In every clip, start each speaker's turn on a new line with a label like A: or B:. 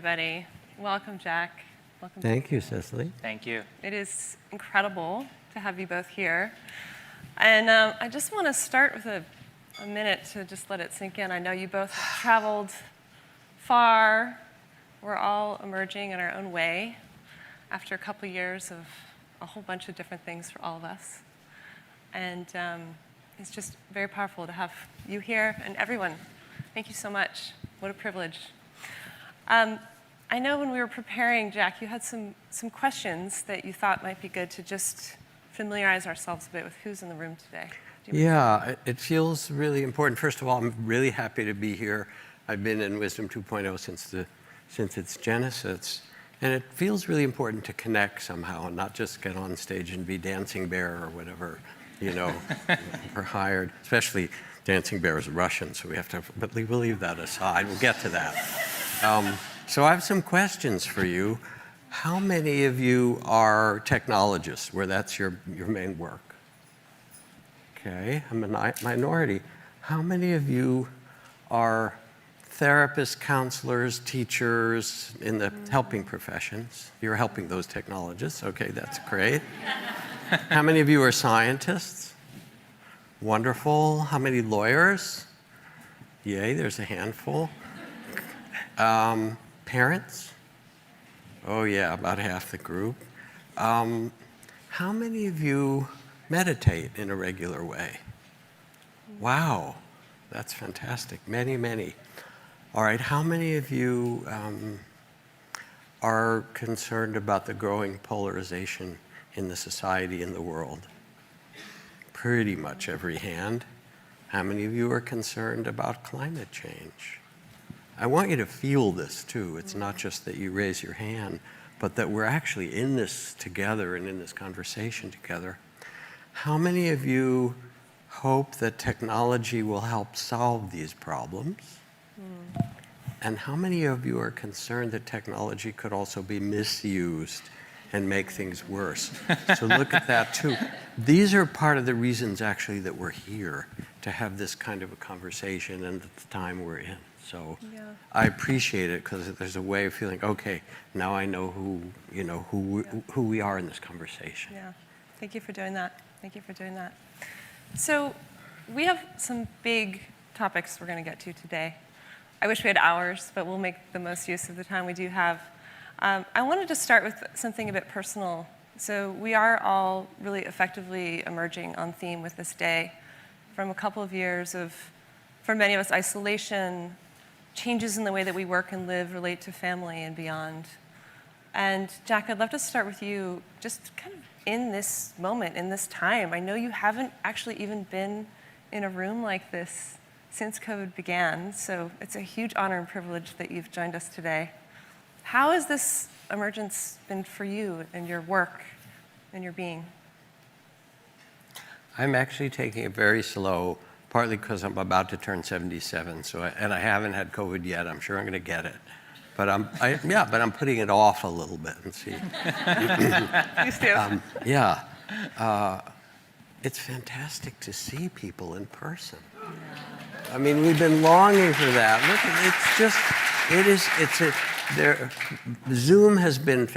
A: everybody. Welcome, Jack. Welcome.
B: Thank you, Cecily.
C: Thank you.
A: It is incredible to have you both here. And I just want to start with a minute to just let it sink in. I know you both have traveled far. We're all emerging in our own way after a couple years of a whole bunch of different things for all of us. And it's just very powerful to have you here and everyone. Thank you so much. What a privilege. I know when we were preparing, Jack, you had some questions that you thought might be good to just familiarize ourselves a bit with who's in the room today.
B: Yeah, it feels really important. First of all, I'm really happy to be here. I've been in Wisdom 2.0 since its genesis, and it feels really important to connect somehow and not just get on stage and be Dancing Bear or whatever, we're hired. Especially Dancing Bear is Russian, so we have to, but we'll leave that aside. We'll get to that. So I have some questions for you. How many of you are technologists, where that's your main work? Okay, I'm a minority. How many of you are therapists, counselors, teachers in the helping professions? You're helping those technologists. Okay, that's great. How many of you are scientists? Wonderful. How many lawyers? Yay, there's a handful. Parents? Oh yeah, about half the group. How many of you meditate in a regular way? Wow, that's fantastic. Many, many. All right, how many of you are concerned about the growing polarization in the society, in the world? Pretty much every hand. How many of you are concerned about climate change? I want you to feel this too. It's not just that you raise your hand, but that we're actually in this together and in this conversation together. How many of you hope that technology will help solve these problems? And how many of you are concerned that technology could also be misused and make things worse? So look at that too. These are part of the reasons actually that we're here, to have this kind of a conversation and the time we're in. So yeah. I appreciate it because there's a way of feeling, okay, now I know who we are in this conversation.
A: Yeah, thank you for doing that. Thank you for doing that. So we have some big topics we're going to get to today. I wish we had hours, but we'll make the most use of the time we do have. I wanted to start with something a bit personal. So we are all really effectively emerging on theme with this day from a couple of years of, for many of us, isolation, changes in the way that we work and live, relate to family and beyond. And Jack, I'd love to start with you just kind of in this moment, in this time. I know you haven't actually even been in a room like this since COVID began, so it's a huge honor and privilege that you've joined us today. How has this emergence been for you and your work and your being?
B: I'm actually taking it very slow, partly because I'm about to turn 77, and I haven't had COVID yet. I'm sure I'm going to get it, but I'm putting it off a little bit and see.
A: Please do.
B: It's fantastic to see people in person. I mean, we've been longing for that. Look, Zoom has been a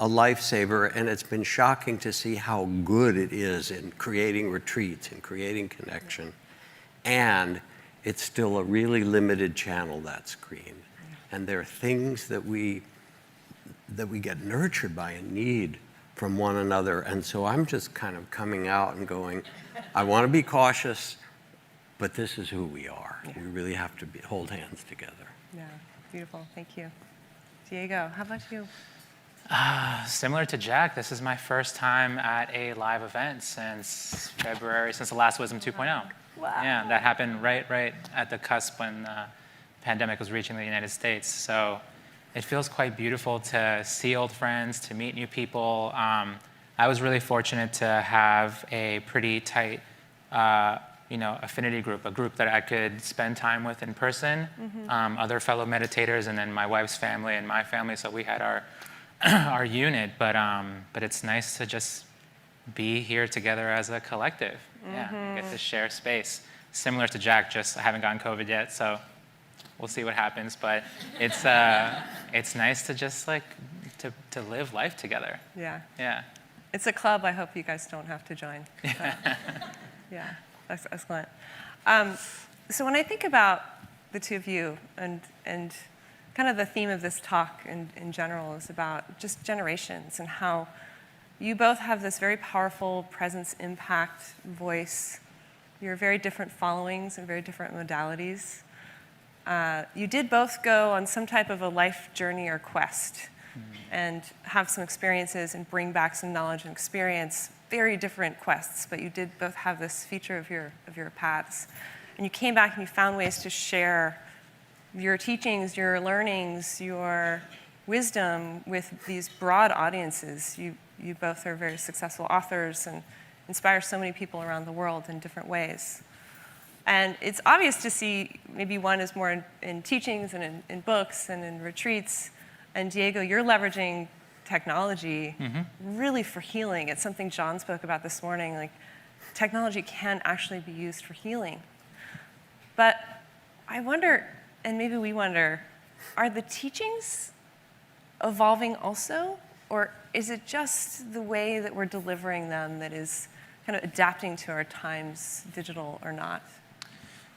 B: lifesaver, and it's been shocking to see how good it is in creating retreats and creating connection. And it's still a really limited channel, that screen. And there are things that we get nurtured by and need from one another. And so I'm just kind of coming out and going, I want to be cautious, but this is who we are. Yeah. We really have to hold hands together.
A: Yeah, beautiful. Thank you. Diego, how about you?
C: Similar to Jack, this is my first time at a live event since February, since the last Wisdom 2.0.
A: Wow.
C: Yeah, that happened right at the cusp when the pandemic was reaching the United States. So it feels quite beautiful to see old friends, to meet new people. I was really fortunate to have a pretty tight affinity group, a group that I could spend time with in person, other fellow meditators, and then my wife's family and my family. So we had our unit, but it's nice to just be here together as a collective. Yeah, get to share space. Similar to Jack, just I haven't gotten COVID yet, so we'll see what happens. But it's nice to just like to live life together.
A: Yeah.
C: Yeah.
A: It's a club I hope you guys don't have to join. Yeah, that's excellent. So when I think about the two of you and kind of the theme of this talk in general is about just generations and how you both have this very powerful presence, impact, voice. You're very different followings and very different modalities. You did both go on some type of a life journey or quest and have some experiences and bring back some knowledge and experience. Very different quests, but you did both have this feature of your paths. And you came back and you found ways to share your teachings, your learnings, your wisdom with these broad audiences. You both are very successful authors and inspire so many people around the world in different ways. And it's obvious to see maybe one is more in teachings and in books and in retreats. And Diego, you're leveraging technology really for healing. It's something John spoke about this morning. Like, technology can actually be used for healing. But I wonder, and maybe we wonder, are the teachings evolving also? Or is it just the way that we're delivering them that is kind of adapting to our times, digital or not?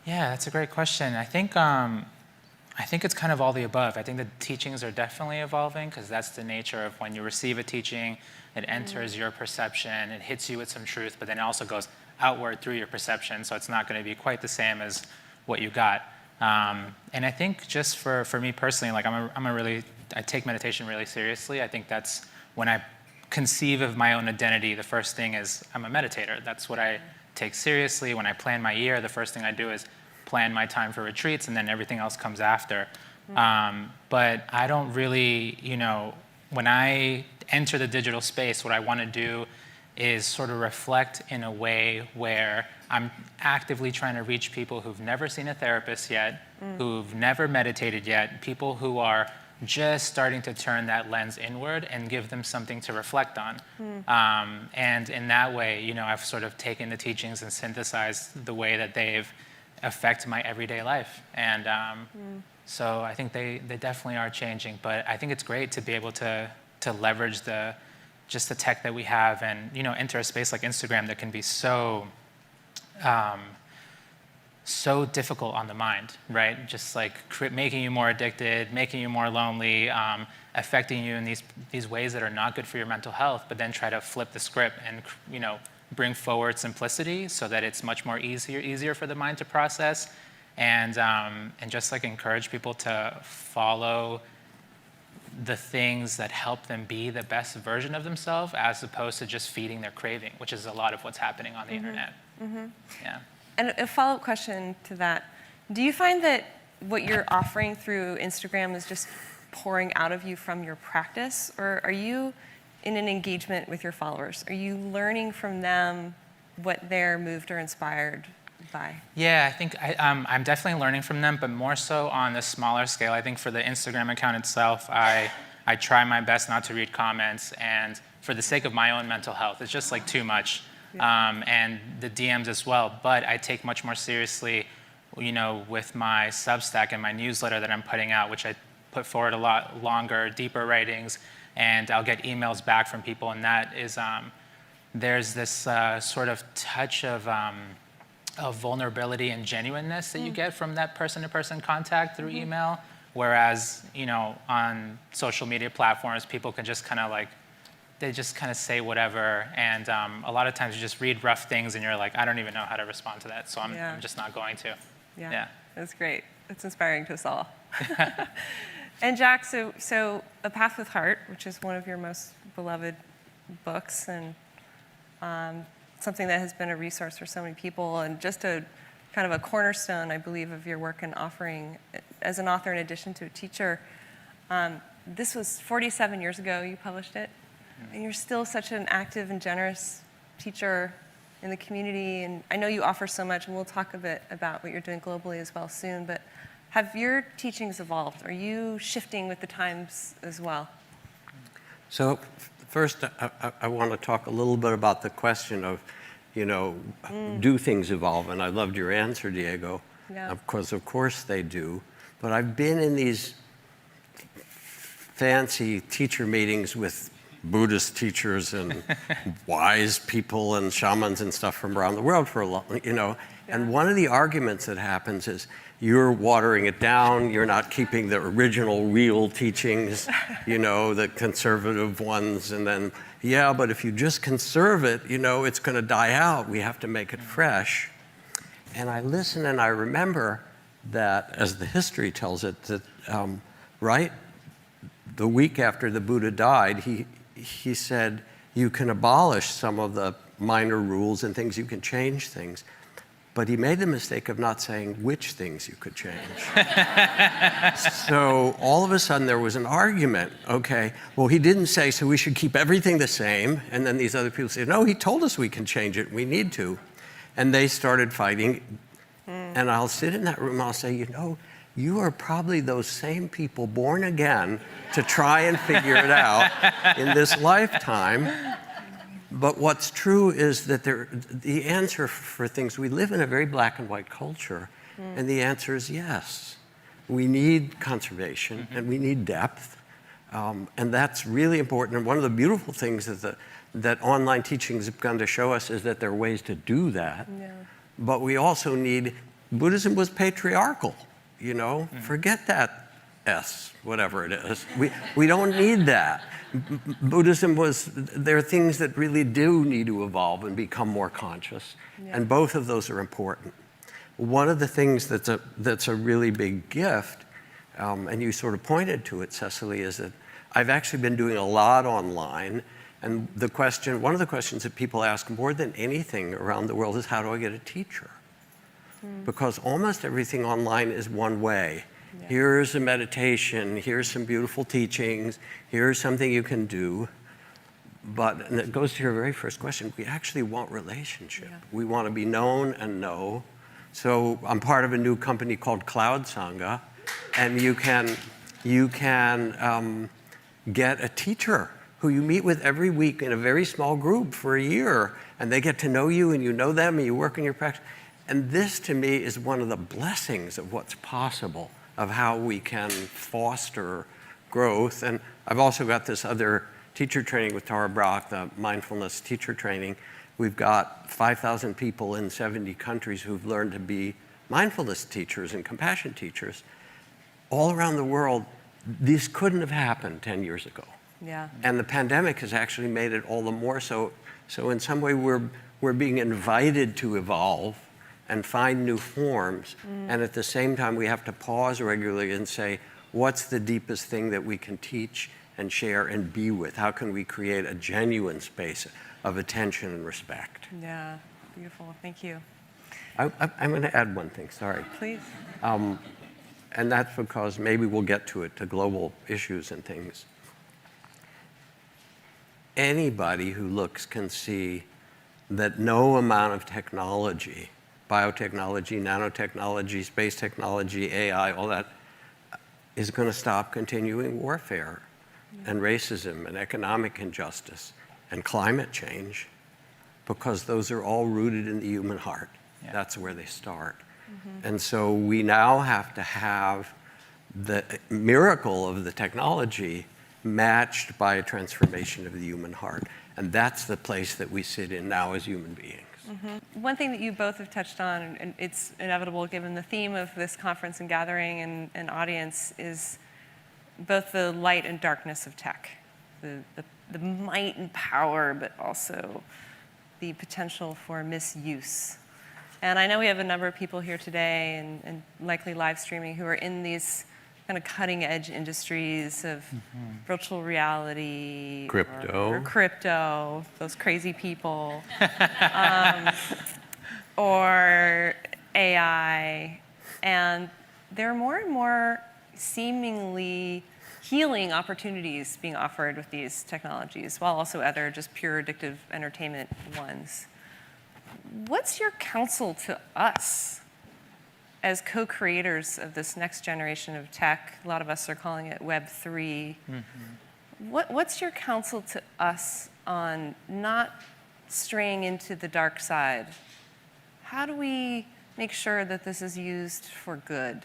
C: Yeah, that's a great question. I think it's kind of all the above. I think the teachings are definitely evolving because that's the nature of when you receive a teaching, it enters your perception, it hits you with some truth, but then it also goes outward through your perception, so it's not going to be quite the same as what you got. And I think just for me personally, like I take meditation really seriously. I think that's when I conceive of my own identity, the first thing is I'm a meditator. That's what I take seriously. When I plan my year, the first thing I do is plan my time for retreats, and then everything else comes after. But I don't really, when I enter the digital space, what I want to do is sort of reflect in a way where I'm actively trying to reach people who've never seen a therapist yet, who've never meditated yet, people who are just starting to turn that lens inward and give them something to reflect on. And in that way, I've sort of taken the teachings and synthesized the way that they've affect my everyday life. And so I think they definitely are changing, but I think it's great to be able to leverage just the tech that we have and enter a space like Instagram that can be so difficult on the mind, right? Just like making you more addicted, making you more lonely, affecting you in these ways that are not good for your mental health, but then try to flip the script and bring forward simplicity so that it's much more easier for the mind to process, and just like encourage people to follow the things that help them be the best version of themselves, as opposed to just feeding their craving, which is a lot of what's happening on the internet. Yeah.
A: And a follow-up question to that, do you find that what you're offering through Instagram is just pouring out of you from your practice, or are you in an engagement with your followers? Are you learning from them what they're moved or inspired by? Yeah,
C: I think I'm definitely learning from them, but more so on the smaller scale. I think for the Instagram account itself, I try my best not to read comments, and for the sake of my own mental health, it's just like too much. And the DMs as well, but I take much more seriously, with my Substack and my newsletter that I'm putting out, which I put forward a lot longer, deeper writings, and I'll get emails back from people, and that is, there's this sort of touch of vulnerability and genuineness that you get from that person-to-person contact through email, whereas, on social media platforms, people can just kind of they just kind of say whatever, and a lot of times you just read rough things and you're like, I don't even know how to respond to that, so I'm just not going to. Yeah.
A: That's great. It's inspiring to us all. And Jack, so A Path with Heart, which is one of your most beloved books, and something that has been a resource for so many people, and just a kind of a cornerstone, I believe, of your work and offering as an author in addition to a teacher. This was 47 years ago you published it, and you're still such an active and generous teacher in the community, and I know you offer so much, and we'll talk a bit about what you're doing globally as well soon, but have your teachings evolved? Are you shifting with the times as well?
B: So first, I want to talk a little bit about the question of, do things evolve? And I loved your answer, Diego.
A: Yeah.
B: Of course they do. but I've been in these fancy teacher meetings with Buddhist teachers and wise people and shamans and stuff from around the world for a long, and one of the arguments that happens is you're watering it down, you're not keeping the original real teachings, the conservative ones, and then, yeah, but if you just conserve it, it's going to die out. We have to make it fresh. And I listen and I remember that, as the history tells it, that right the week after the Buddha died, he said, you can abolish some of the minor rules and things, you can change things. But he made the mistake of not saying which things you could change. So all of a sudden there was an argument. Okay, well, he didn't say, so we should keep everything the same. And then these other people said, no, he told us we can change it. We need to. And they started fighting. And I'll sit in that room and I'll say, you are probably those same people born again to try and figure it out in this lifetime. But what's true is that the answer for things, we live in a very black and white culture, and the answer is yes. We need conservation, and we need depth, and that's really important. And one of the beautiful things that online teaching has begun to show us is that there are ways to do that. Yeah. But we also need, Buddhism was patriarchal, forget that S, whatever it is. We don't need that. Buddhism there are things that really do need to evolve and become more conscious, and both of those are important. One of the things that's a really big gift, and you sort of pointed to it, Cecily, is that I've actually been doing a lot online, and one of the questions that people ask more than anything around the world is, how do I get a teacher? Because almost everything online is one way. Yeah. Here's a meditation, here's some beautiful teachings, here's something you can do. And it goes to your very first question, we actually want relationship. Yeah. We want to be known and know. So I'm part of a new company called Cloud Sangha, and you can get a teacher who you meet with every week in a very small group for a year, and they get to know you and you know them and you work in your practice. And this, to me, is one of the blessings of what's possible, of how we can foster growth. And I've also got this other teacher training with Tara Brach, the mindfulness teacher training. We've got 5,000 people in 70 countries who've learned to be mindfulness teachers and compassion teachers. All around the world, this couldn't have happened 10 years ago.
A: Yeah.
B: And the pandemic has actually made it all the more so. So in some way, we're being invited to evolve and find new forms. And at the same time, we have to pause regularly and say, what's the deepest thing that we can teach and share and be with? How can we create a genuine space of attention and respect?
A: Yeah, beautiful, thank you.
B: I'm going to add one thing, sorry.
A: Please.
B: And that's because maybe we'll get to it, to global issues and things. Anybody who looks can see that no amount of technology, biotechnology, nanotechnology, space technology, AI, all that, is going to stop continuing warfare and racism and economic injustice and climate change, because those are all rooted in the human heart. Yeah. That's where they start. And so we now have to have the miracle of the technology matched by a transformation of the human heart. And that's the place that we sit in now as human beings.
A: One thing that you both have touched on, and it's inevitable given the theme of this conference and gathering and audience, is both the light and darkness of tech, the might and power, but also the potential for misuse. And I know we have a number of people here today and likely live streaming who are in these kind of cutting edge industries of virtual reality, or crypto, those crazy people, or AI. And there are more and more seemingly healing opportunities being offered with these technologies, while also other just pure addictive entertainment ones. What's your counsel to us as co-creators of this next generation of tech? A lot of us are calling it Web 3. What's your counsel to us on not straying into the dark side? How do we make sure that this is used for good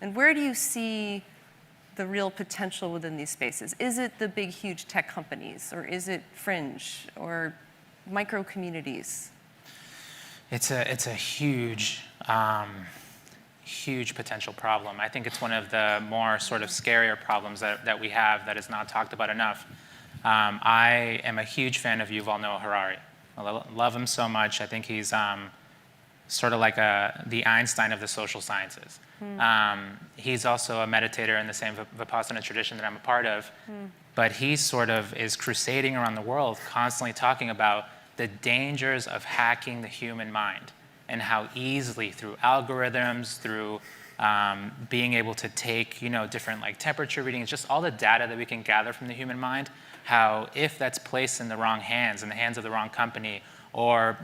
A: And where do you see the real potential within these spaces? Is it the big, huge tech companies, or is it fringe, or micro communities?
C: It's a huge, huge potential problem. I think it's one of the more sort of scarier problems that we have that is not talked about enough. I am a huge fan of Yuval Noah Harari. I love him so much. I think he's sort of like the Einstein of the social sciences. He's also a meditator in the same Vipassana tradition that I'm a part of. But he sort of is crusading around the world, constantly talking about the dangers of hacking the human mind and how easily through algorithms, through being able to take different like temperature readings, just all the data that we can gather from the human mind, how if that's placed in the wrong hands, in the hands of the wrong company, or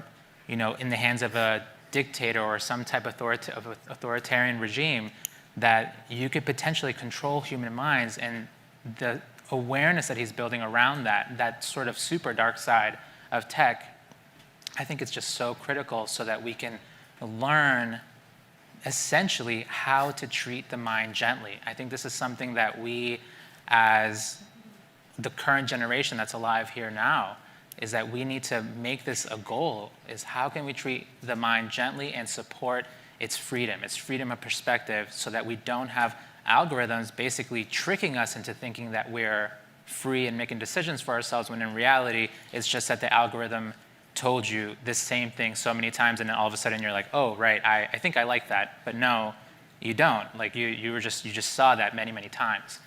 C: in the hands of a dictator or some type of authoritarian regime, that you could potentially control human minds. And the awareness that he's building around that sort of super dark side of tech, I think it's just so critical so that we can learn essentially how to treat the mind gently. I think this is something that we, as the current generation that's alive here now, is that we need to make this a goal, is how can we treat the mind gently and support its freedom of perspective, so that we don't have algorithms basically tricking us into thinking that we're free and making decisions for ourselves, when in reality, it's just that the algorithm told you this same thing so many times, and then all of a sudden you're like, oh, right, I think I like that, but no, you don't. Like you just saw that many, many times.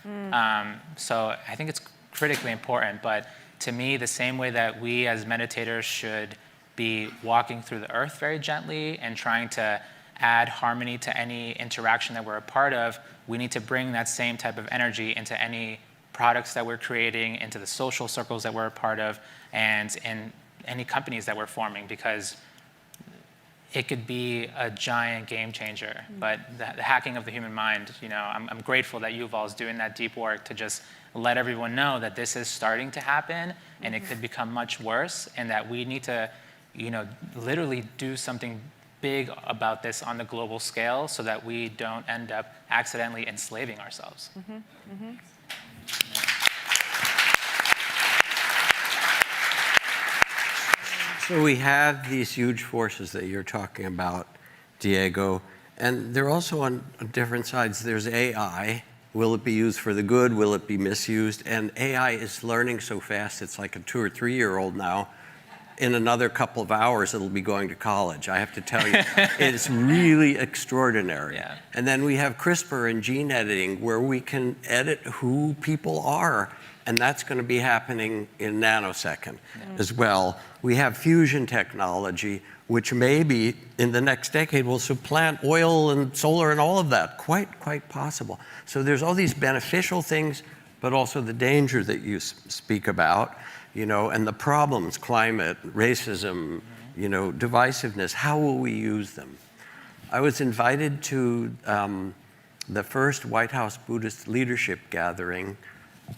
C: So I think it's critically important, but to me, the same way that we as meditators should be walking through the earth very gently and trying to add harmony to any interaction that we're a part of, we need to bring that same type of energy into any products that we're creating, into the social circles that we're a part of, and in any companies that we're forming, because it could be a giant game changer. But the hacking of the human mind, I'm grateful that Yuval is doing that deep work to just let everyone know that this is starting to happen, and it could become much worse, and that we need to, literally do something big about this on the global scale, so that we don't end up accidentally enslaving ourselves.
B: So we have these huge forces that you're talking about, Diego, and they're also on different sides. There's AI. Will it be used for the good? Will it be misused? And AI is learning so fast, it's like a 2 or 3-year-old now. In another couple of hours, it'll be going to college. I have to tell you, it's really extraordinary.
C: Yeah.
B: And then we have CRISPR and gene editing, where we can edit who people are, and that's going to be happening in nanosecond as well. We have fusion technology, which maybe in the next decade will supplant oil and solar and all of that. Quite possible. So there's all these beneficial things, but also the danger that you speak about. And the problems, climate, racism, divisiveness. How will we use them? I was invited to the first White House Buddhist leadership gathering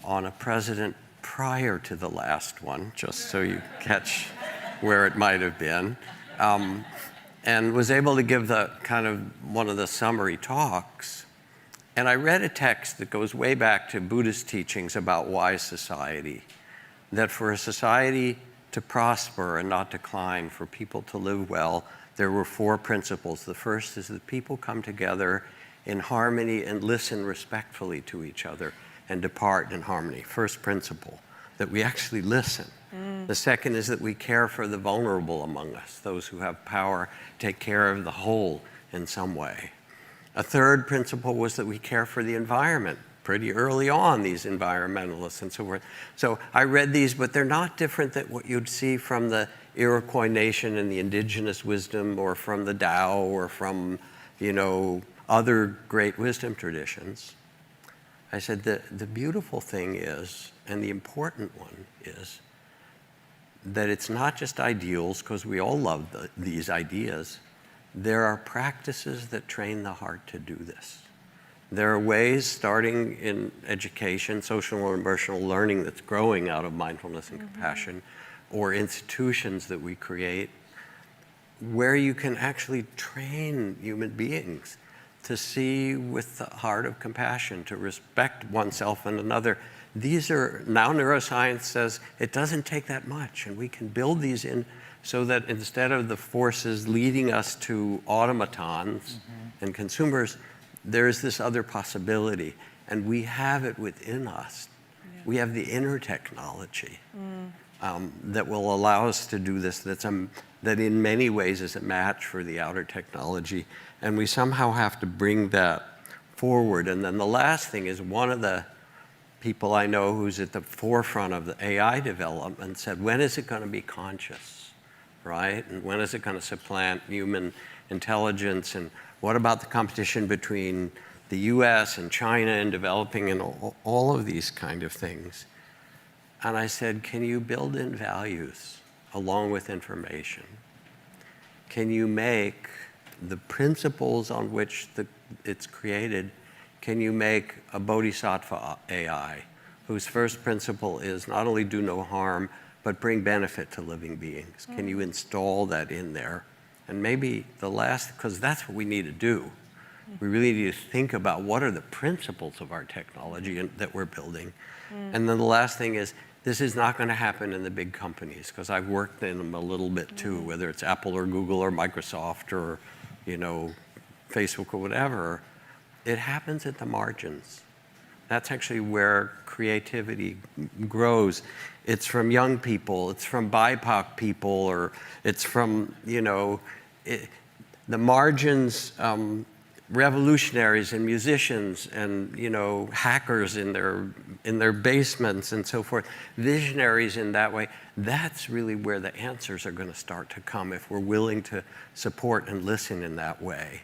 B: on a president prior to the last one, just so you catch where it might have been, and was able to give the kind of one of the summary talks. And I read a text that goes way back to Buddhist teachings about wise society. That for a society to prosper and not decline, for people to live well, there were 4 principles. The first is that people come together in harmony and listen respectfully to each other and depart in harmony. First principle, that we actually listen. The second is that we care for the vulnerable among us, those who have power, take care of the whole in some way. A third principle was that we care for the environment. Pretty early on, these environmentalists and so forth. So I read these, but they're not different than what you'd see from the Iroquois nation and the indigenous wisdom, or from the Tao, or from, other great wisdom traditions. I said the beautiful thing is, and the important one is, that it's not just ideals, because we all love these ideas. There are practices that train the heart to do this. There are ways, starting in education, social and emotional learning, that's growing out of mindfulness and compassion, or institutions that we create, where you can actually train human beings to see with the heart of compassion, to respect oneself and another. These are, now neuroscience says it doesn't take that much, and we can build these in so that instead of the forces leading us to automatons and consumers, there's this other possibility, and we have it within us. Yeah. We have the inner technology that will allow us to do this, that in many ways is a match for the outer technology, and we somehow have to bring that forward. And then the last thing is, one of the people I know who's at the forefront of the AI development said, when is it going to be conscious, right? And when is it going to supplant human intelligence? And what about the competition between the US and China and developing and all of these kind of things? And I said, can you build in values along with information? Can you make the principles on which it's created, can you make a bodhisattva AI whose first principle is not only do no harm, but bring benefit to living beings? Can you install that in there? And maybe the last, because that's what we need to do. We really need to think about what are the principles of our technology that we're building. And then the last thing is, this is not going to happen in the big companies, because I've worked in them a little bit too, whether it's Apple or Google or Microsoft or, Facebook or whatever. It happens at the margins. That's actually where creativity grows. It's from young people, it's from BIPOC people, or it's from, the margins, revolutionaries and musicians and, hackers in their basements and so forth, visionaries in that way. That's really where the answers are going to start to come if we're willing to support and listen in that way.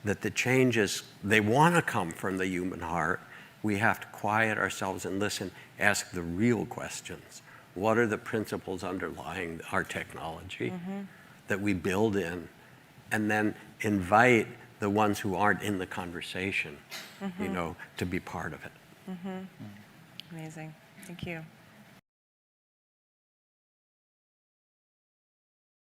B: That the changes, they want to come from the human heart. We have to quiet ourselves and listen, ask the real questions. What are the principles underlying our technology that we build in? And then invite the ones who aren't in the conversation, to be part of it.
A: Amazing. Thank you.